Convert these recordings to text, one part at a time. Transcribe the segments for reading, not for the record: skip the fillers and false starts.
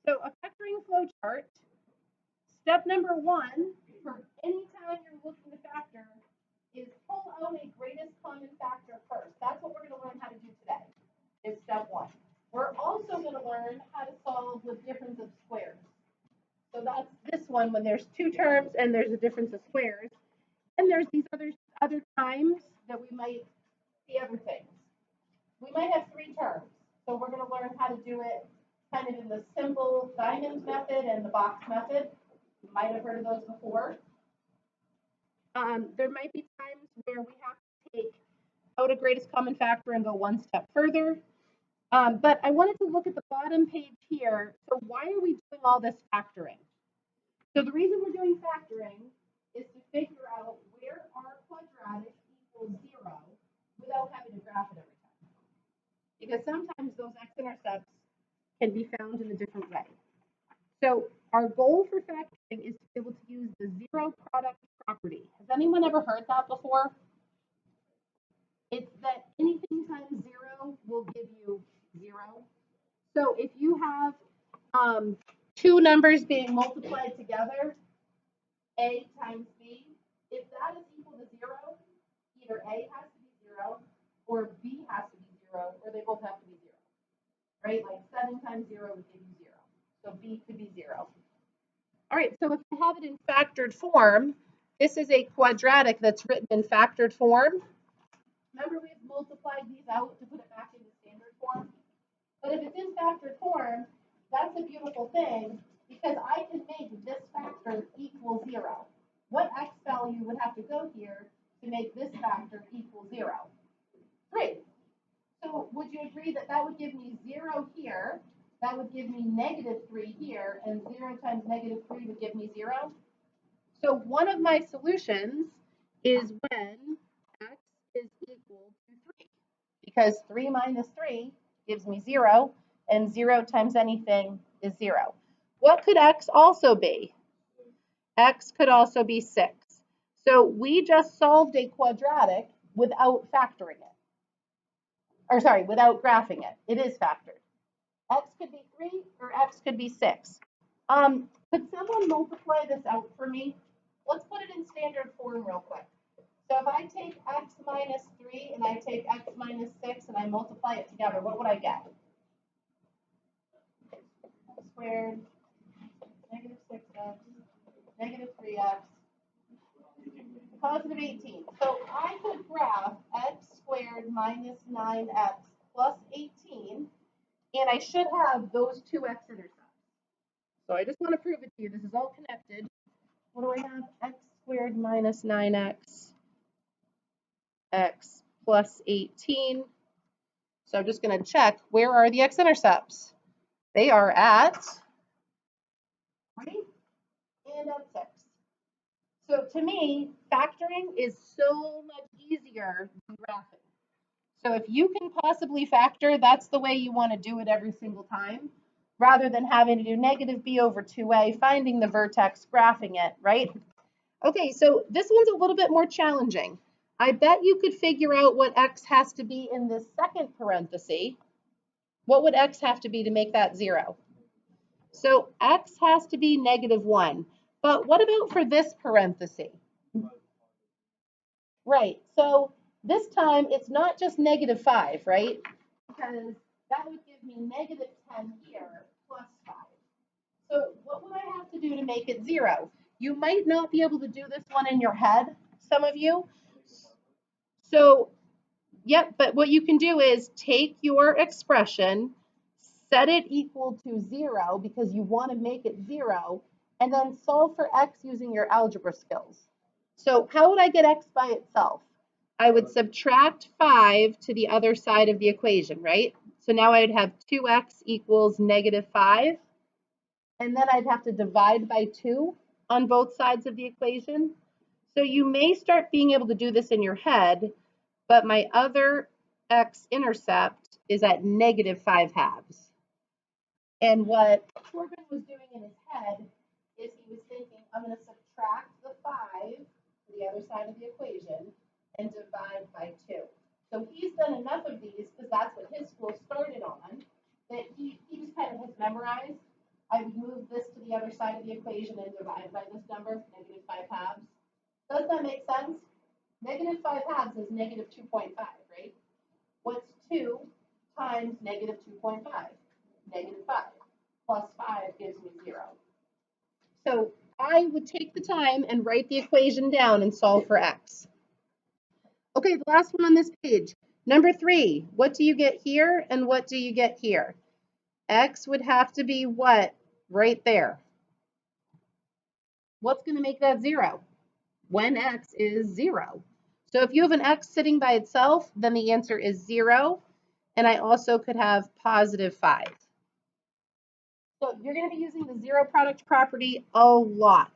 So a factoring flow chart, step number one, for any time you're looking to factor, is pull out a greatest common factor first. That's what we're going to learn how to do today, is step one. We're also going to learn how to solve with difference of squares. So that's this one when there's two terms and there's a difference of squares. And there's these other times that we might see other things. We might have three terms. So we're going to learn how to do it kind of in the simple diamond method and the box method. You might have heard of those before. There might be times where we have to take out a greatest common factor and go one step further. But I wanted to look at the bottom page here. So why are we doing all this factoring? So the reason we're doing factoring is to figure out where our quadratic equals 0 without having to graph it every time. Because sometimes those x-intercepts can be found in a different way. So our goal for factoring is to be able to use the zero product property. Has anyone ever heard that before? It's that anything times 0 will give you 0. So if you have two numbers being multiplied together, A times B, if that is equal to 0, either A has to be 0 or B has to be 0, or they both have to be 0. Right? Like 7 times 0 would give you 0. So B could be 0. All right, so if you have it in factored form, this is a quadratic that's written in factored form. Remember, we've multiplied these out to put it back into standard form. But if it's in factored form, that's a beautiful thing because I can make this factor equal 0. What x value would have to go here to make this factor equal 0? 3. So would you agree that that would give me 0 here, that would give me -3 here, and 0 times -3 would give me 0? So one of my solutions is when x is equal to 3, because 3 minus 3 gives me 0, and 0 times anything is 0. What could x also be? X could also be 6. So we just solved a quadratic without factoring it. Or sorry, without graphing it. It is factored. X could be 3 or x could be 6. Could someone multiply this out for me? Let's put it in standard form real quick. So if I take x minus 3 and I take x minus 6 and I multiply it together, what would I get? Squared, -6x, -3x, positive 18. So I could graph x squared minus 9x plus 18, and I should have those two x-intercepts. So I just want to prove it to you. This is all connected. What do I have? X squared minus 9x, x plus 18. So I'm just going to check, where are the x-intercepts? They are at 3 and at 6. So to me, factoring is so much easier than graphing. So if you can possibly factor, that's the way you want to do it every single time, rather than having to do negative b over 2a, finding the vertex, graphing it, right? Okay, so this one's a little bit more challenging. I bet you could figure out what x has to be in this second parenthesis. What would x have to be to make that 0? So x has to be -1. But what about for this parenthesis? Right, so this time it's not just -5, right? Because that would give me -10 here plus 5. So what would I have to do to make it 0? You might not be able to do this one in your head, some of you. So, yep, but what you can do is take your expression, set it equal to 0 because you want to make it 0, and then solve for x using your algebra skills. So how would I get x by itself? I would subtract 5 to the other side of the equation, right? So now I'd have 2x equals -5. And then I'd have to divide by 2 on both sides of the equation. So you may start being able to do this in your head, but my other x-intercept is at -5/2. And what Corbin was doing in his head is he was thinking, I'm going to subtract the 5 to the other side of the equation and divide by 2. So he's done enough of these, because that's what his school started on, that he just kind of has memorized. I would move this to the other side of the equation and divide by this number, negative 5 halves. Does that make sense? Negative 5 halves is negative 2.5, right? What's 2 times negative 2.5? Negative 5 plus 5 gives me 0. So I would take the time and write the equation down and solve for x. Okay, the last one on this page. Number 3, what do you get here and what do you get here? X would have to be what? Right there. What's going to make that 0? When x is 0. So if you have an x sitting by itself, then the answer is 0. And I also could have positive 5. So you're going to be using the zero product property a lot.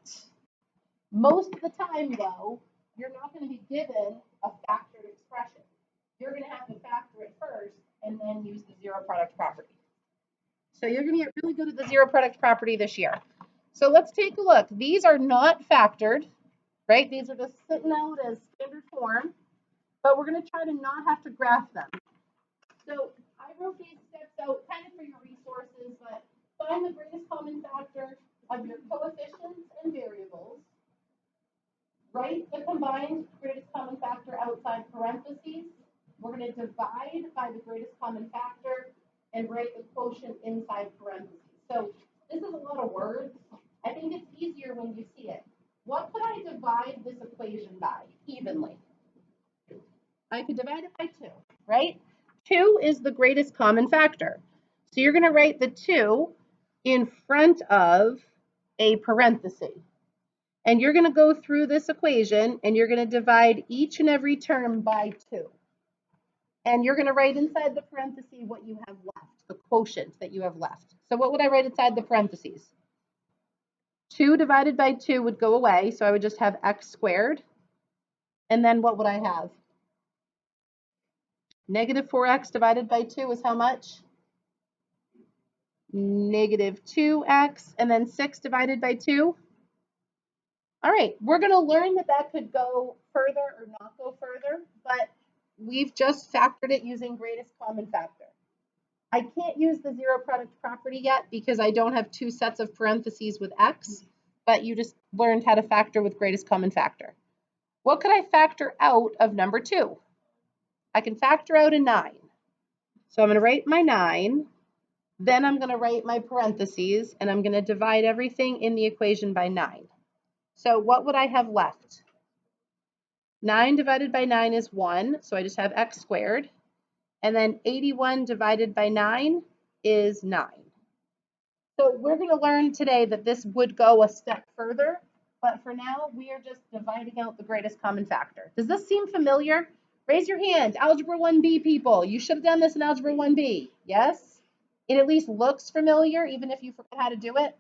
Most of the time, though, you're not going to be given a factored expression. You're going to have to factor it first and then use the zero product property. So you're going to get really good at the zero product property this year. So let's take a look. These are not factored, right? These are just sitting out as standard form, but we're going to try to not have to graph them. So I wrote these steps out kind of for your resources, but find the greatest common factor of your coefficients and variables. Write the combined greatest common factor outside parentheses. We're going to divide by the greatest common factor and write the quotient inside parentheses. So this is a lot of words. I think it's easier when you see it. What could I divide this equation by evenly? I could divide it by 2, right? 2 is the greatest common factor. So you're going to write the 2 in front of a parenthesis. And you're going to go through this equation and you're going to divide each and every term by 2. And you're going to write inside the parenthesis what you have left, the quotient that you have left. So what would I write inside the parentheses? 2 divided by 2 would go away, so I would just have x squared. And then what would I have? Negative 4x divided by 2 is how much? Negative 2x, and then 6 divided by 2. All right, we're going to learn that that could go further or not go further, but we've just factored it using greatest common factor. I can't use the zero product property yet because I don't have 2 sets of parentheses with x, but you just learned how to factor with greatest common factor. What could I factor out of number 2? I can factor out a 9. So I'm going to write my 9, then I'm going to write my parentheses, and I'm going to divide everything in the equation by 9. So what would I have left? 9 divided by 9 is 1, so I just have x squared. And then 81 divided by 9 is 9. So we're going to learn today that this would go a step further, but for now, we are just dividing out the greatest common factor. Does this seem familiar? Raise your hand, Algebra 1B people. You should have done this in Algebra 1B. Yes? It at least looks familiar, even if you forgot how to do it.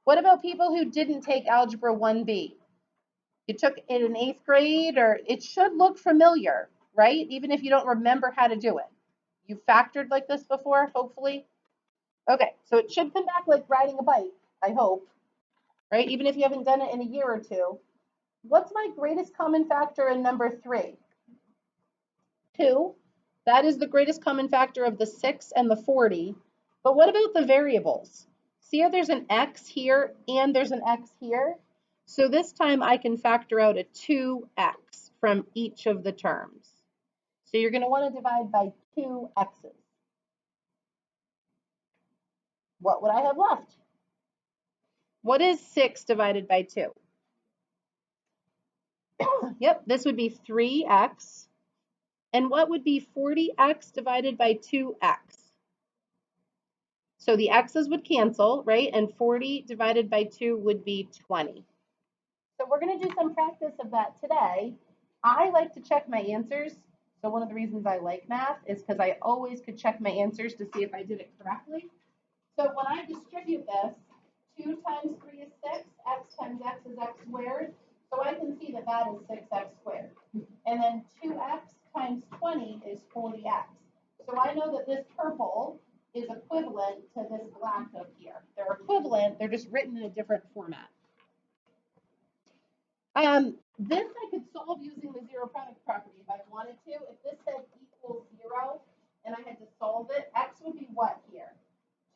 What about people who didn't take Algebra 1B? You took it in 8th grade, or it should look familiar, right? Even if you don't remember how to do it. You factored like this before, hopefully. Okay, so it should come back like riding a bike, I hope, right? Even if you haven't done it in a year or two. What's my greatest common factor in number 3? 2. That is the greatest common factor of the 6 and the 40. But what about the variables? See how there's an x here and there's an x here? So this time I can factor out a 2x from each of the terms. So you're going to want to divide by 2 x's. What would I have left? What is 6 divided by 2? Yep, this would be 3x. And what would be 40x divided by 2x? So the x's would cancel, right? And 40 divided by 2 would be 20. So we're going to do some practice of that today. I like to check my answers. So one of the reasons I like math is because I always could check my answers to see if I did it correctly. So when I distribute this, 2 times 3 is 6, x times x is x squared. So I can see that that is 6x squared. And then 2x times 20 is 40x. So I know that this purple is equivalent to this black up here. They're equivalent, they're just written in a different format. This I could solve using the zero product property if I wanted to. If this said equals 0 and I had to solve it, x would be what here?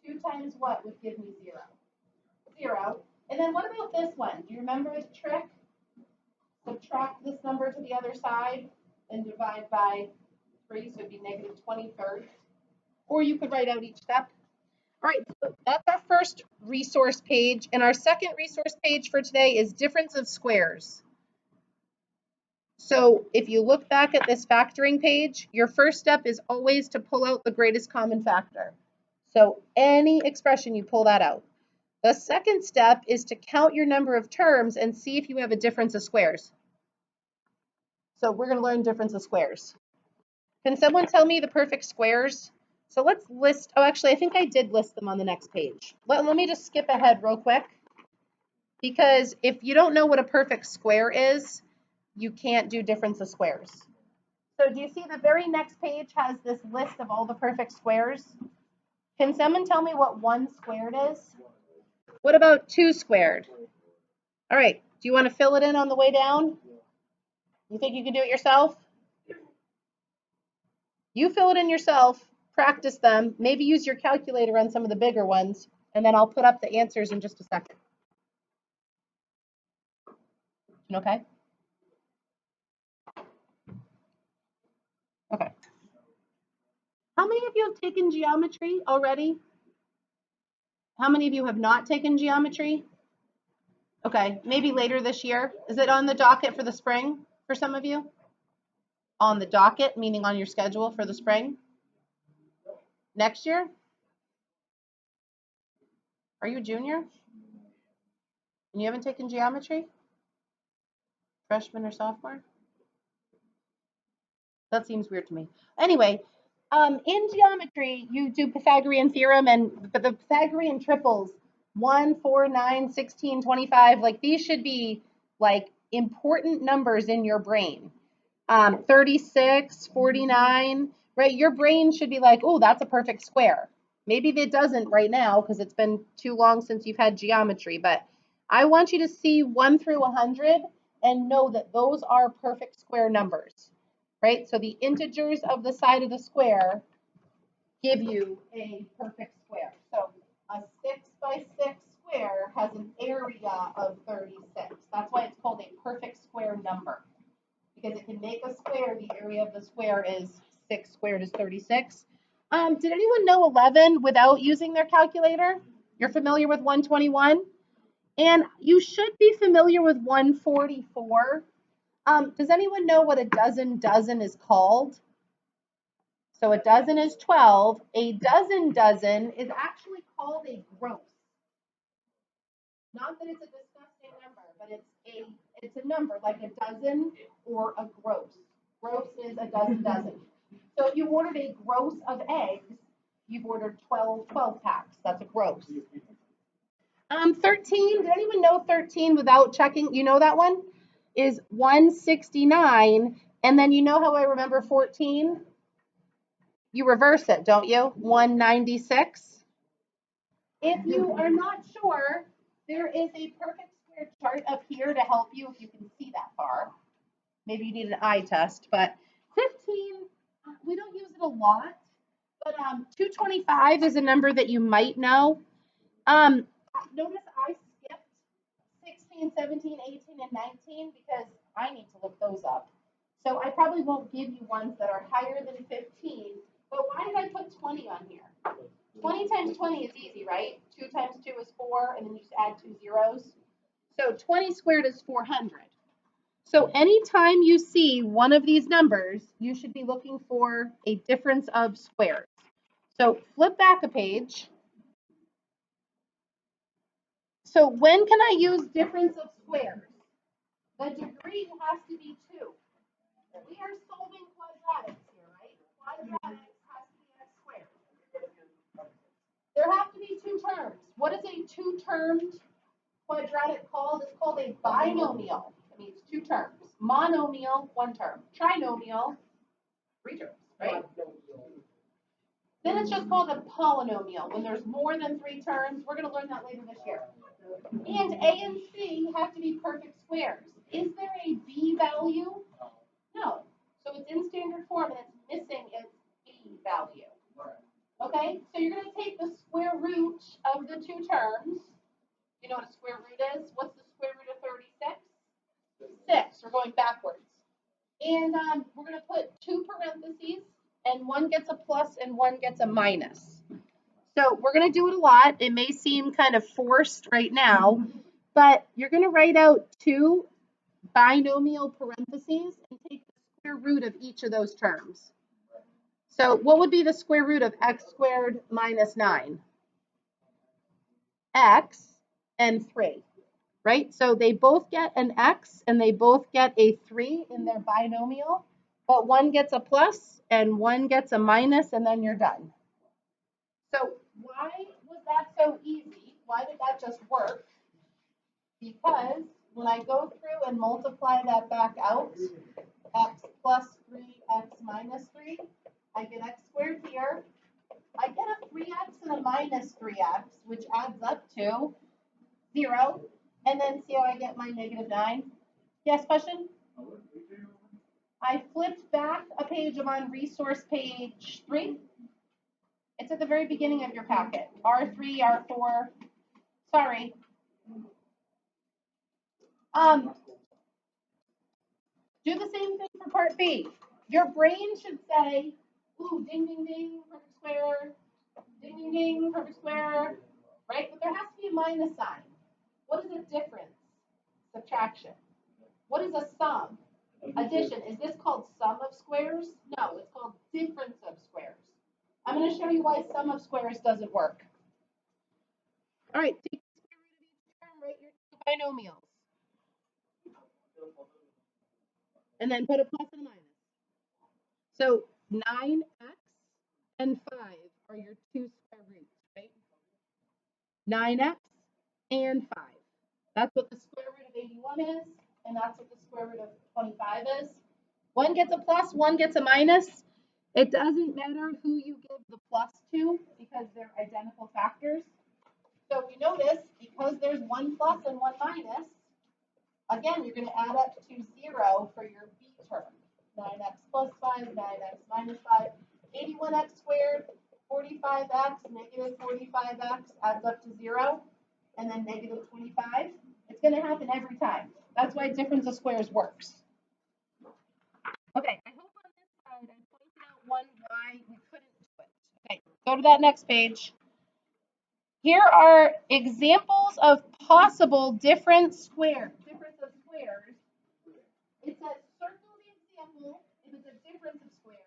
2 times what would give me 0? 0. And then what about this one? Do you remember the trick? Subtract this number to the other side and divide by 3, so it'd be negative 23rds. Or you could write out each step. All right, so that's our first resource page. And our second resource page for today is difference of squares. So if you look back at this factoring page, your first step is always to pull out the greatest common factor. So any expression, you pull that out. The second step is to count your number of terms and see if you have a difference of squares. So we're going to learn difference of squares. Can someone tell me the perfect squares? So let's list, oh, actually, I think I did list them on the next page. Let me just skip ahead real quick, because if you don't know what a perfect square is, you can't do difference of squares. So do you see the very next page has this list of all the perfect squares? Can someone tell me what 1 squared is? What about 2 squared? All right, do you want to fill it in on the way down? You think you can do it yourself? You fill it in yourself, practice them, maybe use your calculator on some of the bigger ones, and then I'll put up the answers in just a second. Okay? Okay. How many of you have taken geometry already? How many of you have not taken geometry? Okay, maybe later this year. Is it on the docket for the spring for some of you? On the docket, meaning on your schedule for the spring? Next year? Are you a junior? And you haven't taken geometry? Freshman or sophomore? That seems weird to me. Anyway, in geometry, you do Pythagorean theorem, but the Pythagorean triples, 1, 4, 9, 16, 25, like these should be like important numbers in your brain. 36, 49, right? Your brain should be like, oh, that's a perfect square. Maybe it doesn't right now because it's been too long since you've had geometry, but I want you to see 1 through 100 and know that those are perfect square numbers. Right? So the integers of the side of the square give you a perfect square. So a 6 by 6 square has an area of 36. That's why it's called a perfect square number, because it can make a square. The area of the square is 6 squared is 36. Did anyone know 11 without using their calculator? You're familiar with 121? And you should be familiar with 144. Does anyone know what a dozen is called? So a dozen is 12. A dozen is actually called a gross. Not that it's a disgusting number, but it's a number like a dozen or a gross. Gross is a dozen. So if you ordered a gross of eggs, you've ordered 12 packs. That's a gross. 13, did anyone know 13 without checking? You know that one? Is 169, and then you know how I remember 14? You reverse it, don't you? 196. If you are not sure, there is a perfect square chart up here to help you if you can see that far. Maybe you need an eye test, but 15, we don't use it a lot, but 225 is a number that you might know. Notice I skipped 16, 17, 18, and 19 because I need to look those up. So I probably won't give you ones that are higher than 15, but why did I put 20 on here? 20 times 20 is easy, right? 2 times 2 is 4, and then you just add 2 zeros. So 20 squared is 400. So anytime you see one of these numbers, you should be looking for a difference of squares. So flip back a page. So when can I use difference of squares? The degree has to be 2. We are solving quadratics here, right? Quadratics has to be x squared. There have to be 2 terms. What is a 2-termed quadratic called? It's called a binomial. It means 2 terms. Monomial, 1 term. Trinomial, 3 terms, right? Then it's just called a polynomial. When there's more than 3 terms, we're going to learn that later this year. And A and C have to be perfect squares. Is there a B value? No. So it's in standard form and it's missing its B value. Okay? So you're going to take the square root of the 2 terms. know what a square root is? What's the square root of 36? 6. We're going backwards. And we're going to put 2 parentheses, and one gets a plus and one gets a minus. So we're going to do it a lot. It may seem kind of forced right now, but you're going to write out 2 binomial parentheses and take the square root of each of those terms. So what would be the square root of x squared minus 9? X and 3, right? So they both get an x and they both get a 3 in their binomial, but one gets a plus and one gets a minus, and then you're done. So why was that so easy? Why did that just work? Because when I go through and multiply that back out, x plus 3, x minus 3, I get x squared here. I get a 3x and a minus 3x, which adds up to 0. And then see how I get my negative 9? Yes, question? I flipped back a page. I'm on resource page 3. It's at the very beginning of your packet. R3, R4. Sorry. Do the same thing for part B. Your brain should say, ooh, ding, ding, ding, perfect square. Ding, ding, ding, perfect square. Right? But there has to be a minus sign. What is a difference? Subtraction. What is a sum? Addition. Is this called sum of squares? No, it's called difference of squares. I'm going to show you why sum of squares doesn't work. All right, take the square root of each term, write your 2 binomials. And then put a plus and a minus. So 9x and 5 are your 2 square roots, right? 9x and 5. That's what the square root of 81 is, and that's what the square root of 25 is. One gets a plus, one gets a minus. It doesn't matter who you give the plus to because they're identical factors. So if you notice, because there's 1 plus and 1 minus, again, you're going to add up to 0 for your b term. 9x plus 5, 9x minus 5, 81x squared, 45x, negative 45x adds up to 0, and then negative 25. It's going to happen every time. That's why difference of squares works. Okay, I hope on this side I pointed out why we couldn't do it. Okay, go to that next page. Here are examples of possible difference of squares. It says circle the example if it's a difference of squares,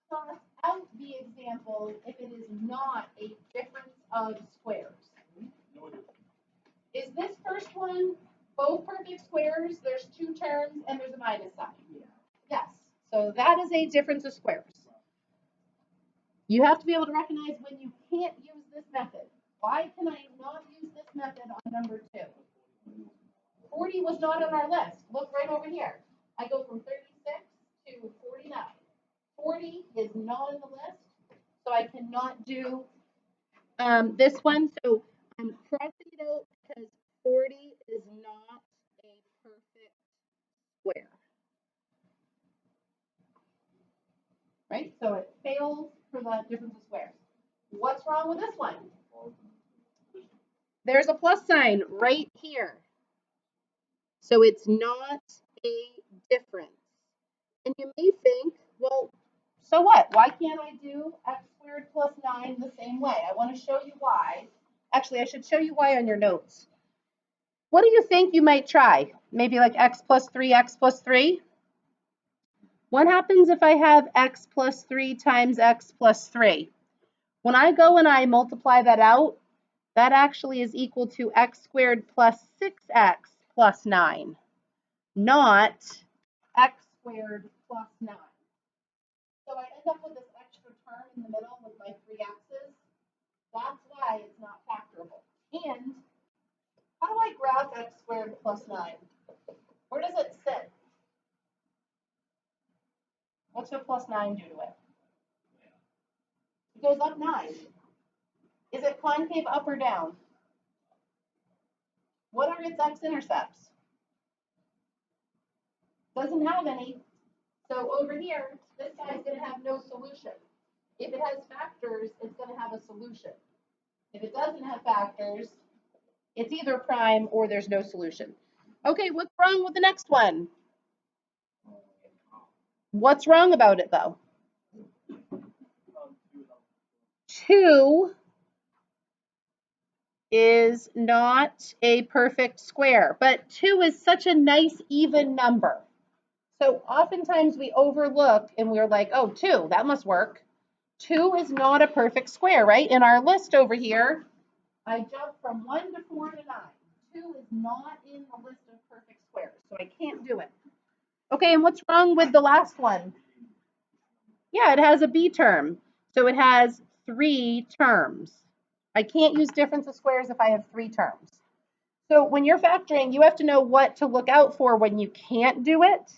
cross out the example if it is not a difference of squares. Is this first one both perfect squares? There's 2 terms and there's a minus sign. Yes. So that is a difference of squares. You have to be able to recognize when you can't use this method. Why can I not use this method on number 2? 40 was not on our list. Look right over here. I go from 36 to 49. 40 is not on the list, so I cannot do this one. So I'm crossing it out because 40 is not a perfect square. Right? So it fails for the difference of squares. What's wrong with this one? There's a plus sign right here. So it's not a difference. And you may think, well, so what? Why can't I do x squared plus 9 the same way? I want to show you why. Actually, I should show you why on your notes. What do you think you might try? Maybe like x plus 3, x plus 3? What happens if I have x plus 3 times x plus 3? When I go and I multiply that out, that actually is equal to x squared plus 6x plus 9, not x squared plus 9. So I end up with this extra term in the middle with my 3 x's. That's why it's not factorable. And how do I graph x squared plus 9? Where does it sit? What's the plus 9 do to it? It goes up 9. Is it concave up or down? What are its x-intercepts? Doesn't have any. So over here, this guy's going to have no solution. If it has factors, it's going to have a solution. If it doesn't have factors, It's either prime or there's no solution. Okay, what's wrong with the next one? What's wrong about it though? 2 is not a perfect square, but 2 is such a nice even number. So oftentimes we overlook and we're like, oh, 2, that must work. 2 is not a perfect square, right? In our list over here, I jumped from 1 to 4 to 9. 2 is not in the list of perfect squares, so I can't do it. Okay, and what's wrong with the last one? Yeah, it has a b term, so it has 3 terms. I can't use difference of squares if I have 3 terms. So when you're factoring, you have to know what to look out for when you can't do it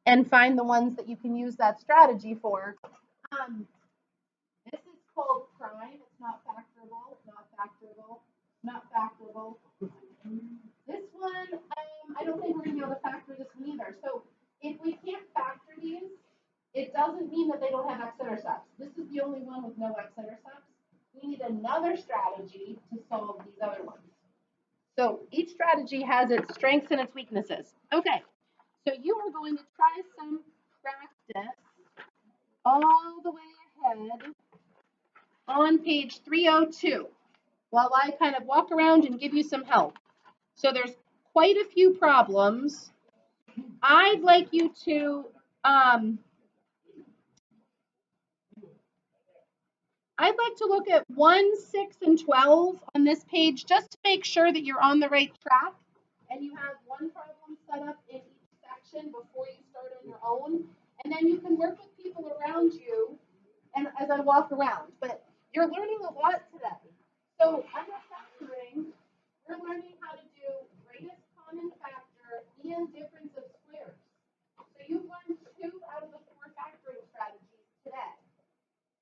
and find the ones that you can use that strategy for. This is called prime. It's not factorable, not factorable, not factorable. This one, I don't think we're going to be able to factor this one either. So if we can't factor these, it doesn't mean that they don't have x-intercepts. This is the only one with no x-intercepts. We need another strategy to solve these other ones. So each strategy has its strengths and its weaknesses. Okay, so you are going to try some practice all the way ahead on page 302 while I kind of walk around and give you some help. So there's quite a few problems. I'd like you to look at 1, 6, and 12 on this page just to make sure that you're on the right track and you have one problem set up in each section before you start on your own. And then you can work with people around you and as I walk around. But you're learning a lot today. So under factoring, we're learning how to do greatest common factor and difference of squares. So you've learned 2 out of the 4 factoring strategies today.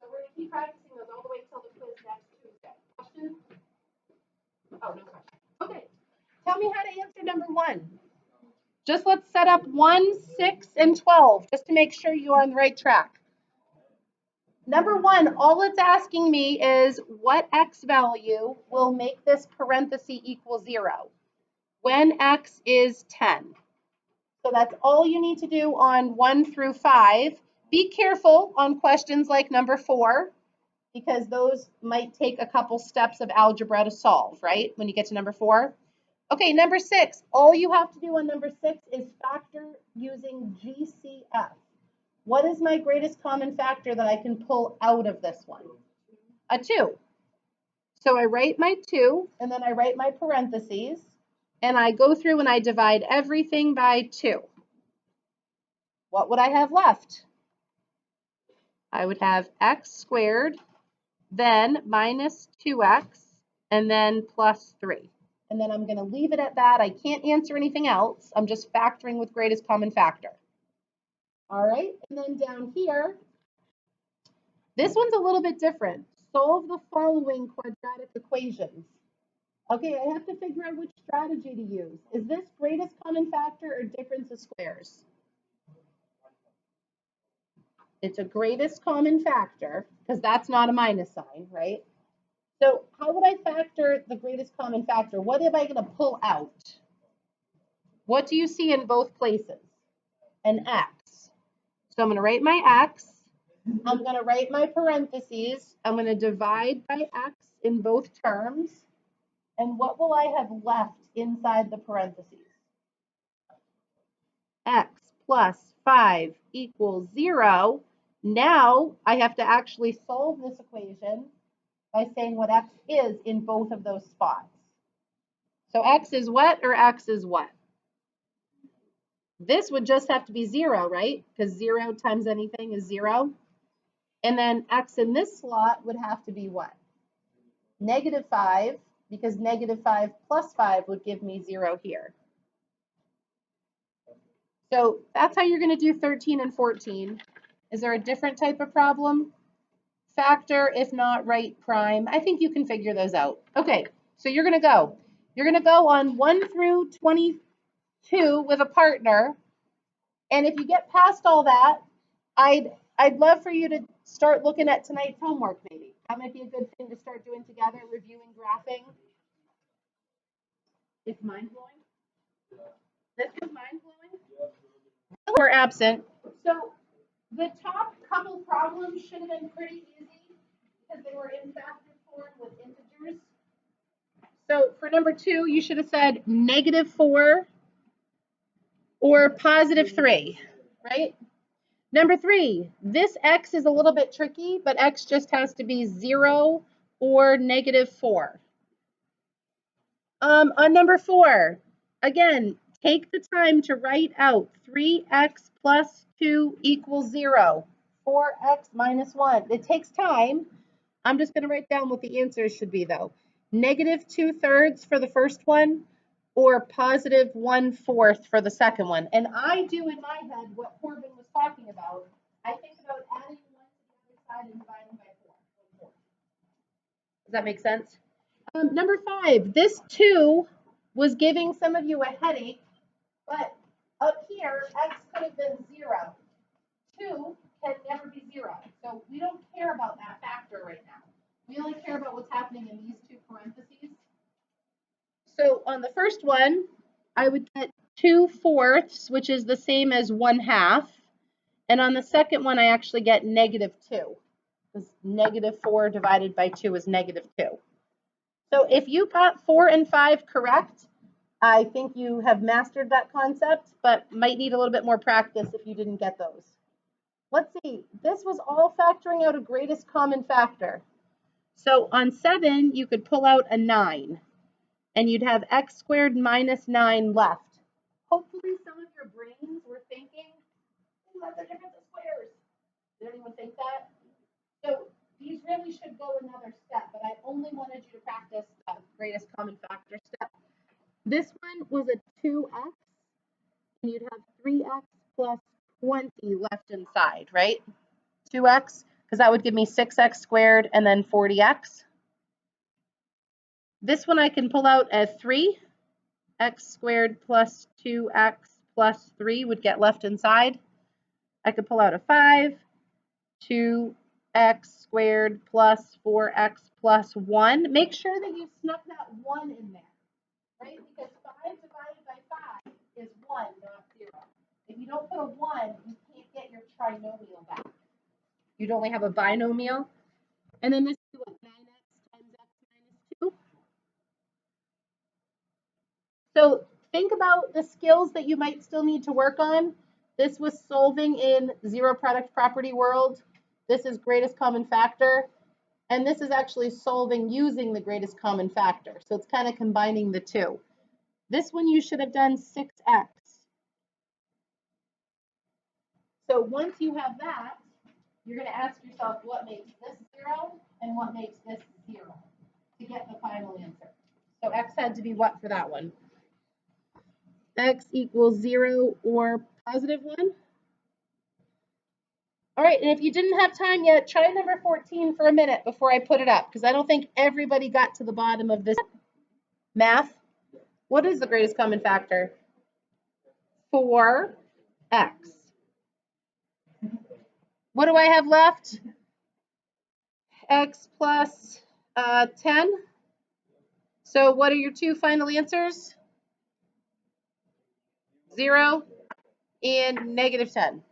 So we're going to keep practicing those all the way till the quiz next Tuesday. Question? Oh, no question. Okay. Tell me how to answer number 1. Just let's set up 1, 6, and 12 just to make sure you're on the right track. Number 1, all it's asking me is what x value will make this parenthesis equal 0 when x is 10. So that's all you need to do on 1 through 5. Be careful on questions like number 4 because those might take a couple steps of algebra to solve, right? When you get to number 4. Okay, number 6. All you have to do on number 6 is factor using GCF. What is my greatest common factor that I can pull out of this one? A 2. So I write my 2, and then I write my parentheses, and I go through and I divide everything by 2. What would I have left? I would have x squared, then minus 2x, and then plus 3. And then I'm going to leave it at that. I can't answer anything else. I'm just factoring with greatest common factor. All right, and then down here, this one's a little bit different. Solve the following quadratic equations. Okay, I have to figure out which strategy to use. Is this greatest common factor or difference of squares? It's a greatest common factor because that's not a minus sign, right? So how would I factor the greatest common factor? What am I going to pull out? What do you see in both places? An x. So I'm going to write my x. I'm going to write my parentheses. I'm going to divide by x in both terms. And what will I have left inside the parentheses? X plus 5 equals 0. Now I have to actually solve this equation by saying what x is in both of those spots. So x is what or x is what? This would just have to be 0, right? Because 0 times anything is 0. And then x in this slot would have to be what? Negative 5, because negative 5 plus 5 would give me 0 here. So that's how you're going to do 13 and 14. Is there a different type of problem? Factor, if not, write prime. I think you can figure those out. Okay, so you're going to go. You're going to go on 1 through 22 with a partner. And if you get past all that, I'd love for you to start looking at tonight's homework maybe. That might be a good thing to start doing together, reviewing graphing. It's mind-blowing. This is mind-blowing. We're absent. So the top couple problems should have been pretty easy because they were in factor form with integers. So for number 2, you should have said -4 or +3, right? Number 3, this x is a little bit tricky, but x just has to be 0 or -4. On number 4, again, take the time to write out 3x plus 2 equals 0, 4x minus 1. It takes time. I'm just going to write down what the answers should be, though. -2/3 for the first one, or +1/4 for the second one. And I do in my head what Corbin was talking about. I think about adding 1 to the other side and dividing by 4. Does that make sense? Number 5, this 2 was giving some of you a headache, but up here, x could have been 0. 2 can never be 0, so we don't care about that factor right now. We only care about what's happening in these 2 parentheses. So on the first one, I would get 2/4, which is the same as 1/2. And on the second one, I actually get -2, because -4 divided by 2 is -2. So if you got 4 and 5 correct, I think you have mastered that concept, but might need a little bit more practice if you didn't get those. Let's see, this was all factoring out a greatest common factor. So on 7, you could pull out a 9, and you'd have x squared minus 9 left. Hopefully some of your brains were thinking, that's a difference of squares. Did anyone think that? So these really should go another step, but I only wanted you to practice the greatest common factor step. This one was a 2x, and you'd have 3x plus 20 left inside, right? 2x, because that would give me 6x squared and then 40x. This one I can pull out as 3. X squared plus 2x plus 3 would get left inside. I could pull out a 5. 2x squared plus 4x plus 1. Make sure that you snuck that 1 in there, right? Because 5 divided by 5 is 1, not 0. If you don't put a 1, you can't get your trinomial back. You'd only have a binomial. And then this is what, 9x times x minus 2. So think about the skills that you might still need to work on. This was solving in zero product property world. This is greatest common factor. And this is actually solving using the greatest common factor. So it's kind of combining the two. This one you should have done 6x. So once you have that, you're going to ask yourself what makes this 0 and what makes this 0 to get the final answer. So x had to be what for that one? X equals 0 or +1. All right, and if you didn't have time yet, try number 14 for a minute before I put it up, because I don't think everybody got to the bottom of this. Math, what is the greatest common factor? 4x. What do I have left? X plus 10. So what are your 2 final answers? 0 and -10.